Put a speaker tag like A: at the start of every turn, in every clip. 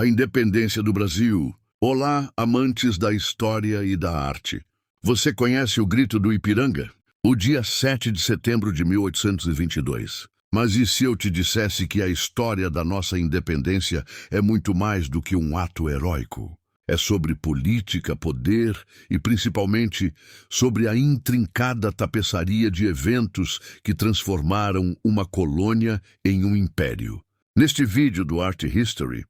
A: A independência do Brasil. Olá, amantes da história e da arte. Você conhece o Grito do Ipiranga? O dia 7 de setembro de 1822. Mas e se eu te dissesse que a história da nossa independência é muito mais do que um ato heróico? É sobre política, poder e, principalmente, sobre a intrincada tapeçaria de eventos que transformaram uma colônia em um império. Neste vídeo do Art History,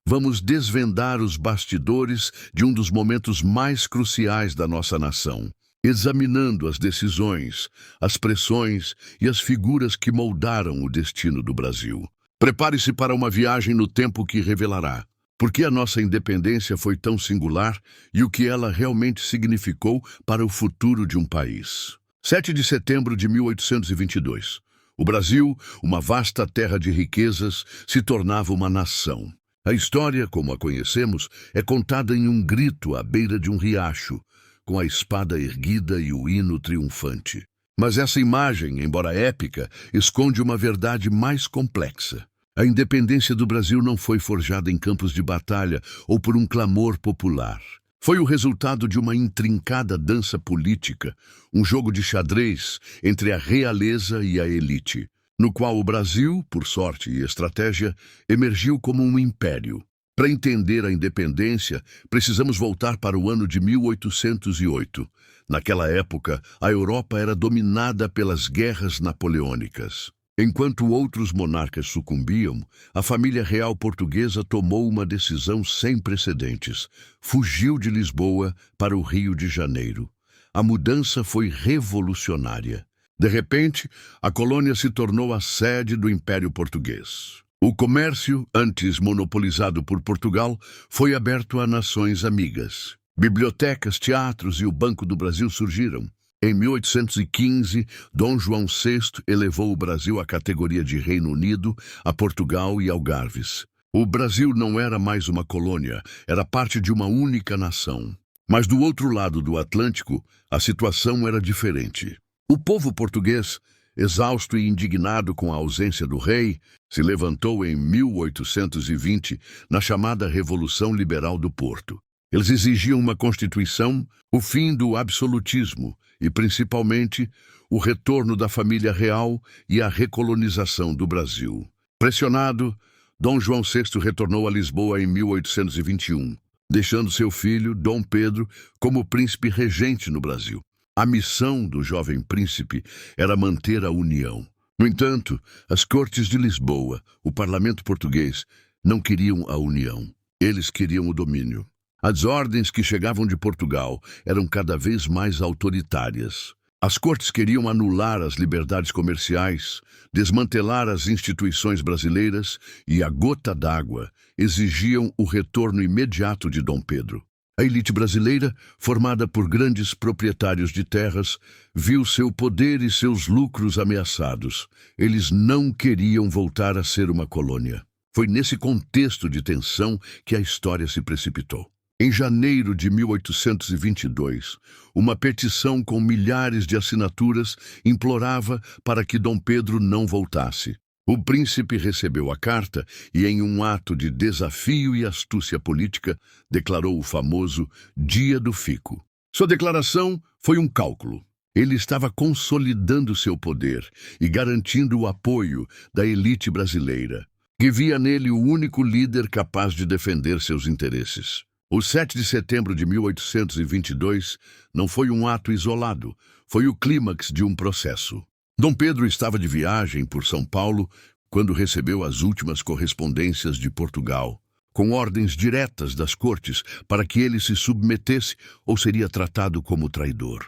A: vamos desvendar os bastidores de um dos momentos mais cruciais da nossa nação, examinando as decisões, as pressões e as figuras que moldaram o destino do Brasil. Prepare-se para uma viagem no tempo que revelará por que a nossa independência foi tão singular e o que ela realmente significou para o futuro de um país. 7 de setembro de 1822. O Brasil, uma vasta terra de riquezas, se tornava uma nação. A história, como a conhecemos, é contada em um grito à beira de um riacho, com a espada erguida e o hino triunfante. Mas essa imagem, embora épica, esconde uma verdade mais complexa. A independência do Brasil não foi forjada em campos de batalha ou por um clamor popular. Foi o resultado de uma intrincada dança política, um jogo de xadrez entre a realeza e a elite, no qual o Brasil, por sorte e estratégia, emergiu como um império. Para entender a independência, precisamos voltar para o ano de 1808. Naquela época, a Europa era dominada pelas guerras napoleônicas. Enquanto outros monarcas sucumbiam, a família real portuguesa tomou uma decisão sem precedentes. Fugiu de Lisboa para o Rio de Janeiro. A mudança foi revolucionária. De repente, a colônia se tornou a sede do Império Português. O comércio, antes monopolizado por Portugal, foi aberto a nações amigas. Bibliotecas, teatros e o Banco do Brasil surgiram. Em 1815, Dom João VI elevou o Brasil à categoria de Reino Unido, a Portugal e Algarves. O Brasil não era mais uma colônia, era parte de uma única nação. Mas do outro lado do Atlântico, a situação era diferente. O povo português, exausto e indignado com a ausência do rei, se levantou em 1820 na chamada Revolução Liberal do Porto. Eles exigiam uma constituição, o fim do absolutismo e, principalmente, o retorno da família real e a recolonização do Brasil. Pressionado, Dom João VI retornou a Lisboa em 1821, deixando seu filho, Dom Pedro, como príncipe regente no Brasil. A missão do jovem príncipe era manter a união. No entanto, as cortes de Lisboa, o parlamento português, não queriam a união. Eles queriam o domínio. As ordens que chegavam de Portugal eram cada vez mais autoritárias. As cortes queriam anular as liberdades comerciais, desmantelar as instituições brasileiras e, a gota d'água, exigiam o retorno imediato de Dom Pedro. A elite brasileira, formada por grandes proprietários de terras, viu seu poder e seus lucros ameaçados. Eles não queriam voltar a ser uma colônia. Foi nesse contexto de tensão que a história se precipitou. Em janeiro de 1822, uma petição com milhares de assinaturas implorava para que Dom Pedro não voltasse. O príncipe recebeu a carta e, em um ato de desafio e astúcia política, declarou o famoso Dia do Fico. Sua declaração foi um cálculo. Ele estava consolidando seu poder e garantindo o apoio da elite brasileira, que via nele o único líder capaz de defender seus interesses. O 7 de setembro de 1822 não foi um ato isolado, foi o clímax de um processo. Dom Pedro estava de viagem por São Paulo quando recebeu as últimas correspondências de Portugal, com ordens diretas das cortes para que ele se submetesse ou seria tratado como traidor.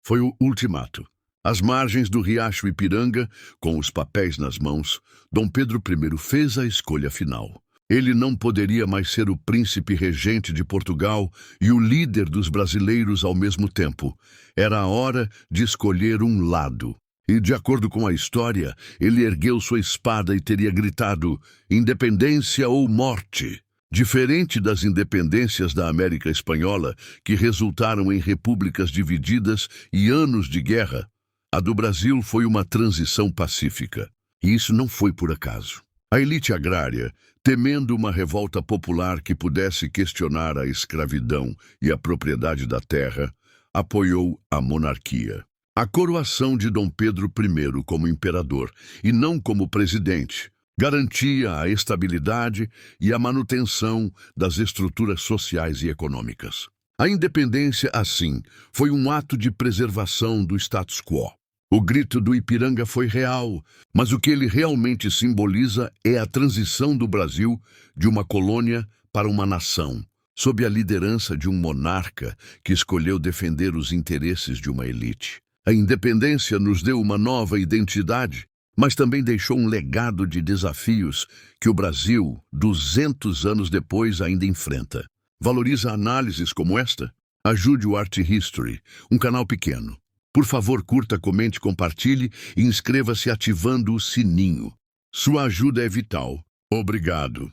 A: Foi o ultimato. Às margens do riacho Ipiranga, com os papéis nas mãos, Dom Pedro I fez a escolha final. Ele não poderia mais ser o príncipe regente de Portugal e o líder dos brasileiros ao mesmo tempo. Era a hora de escolher um lado. E, de acordo com a história, ele ergueu sua espada e teria gritado: independência ou morte. Diferente das independências da América Espanhola, que resultaram em repúblicas divididas e anos de guerra, a do Brasil foi uma transição pacífica. E isso não foi por acaso. A elite agrária, temendo uma revolta popular que pudesse questionar a escravidão e a propriedade da terra, apoiou a monarquia. A coroação de Dom Pedro I como imperador, e não como presidente, garantia a estabilidade e a manutenção das estruturas sociais e econômicas. A independência, assim, foi um ato de preservação do status quo. O grito do Ipiranga foi real, mas o que ele realmente simboliza é a transição do Brasil de uma colônia para uma nação, sob a liderança de um monarca que escolheu defender os interesses de uma elite. A independência nos deu uma nova identidade, mas também deixou um legado de desafios que o Brasil, 200 anos depois, ainda enfrenta. Valoriza análises como esta? Ajude o Art History, um canal pequeno. Por favor, curta, comente, compartilhe e inscreva-se ativando o sininho. Sua ajuda é vital. Obrigado.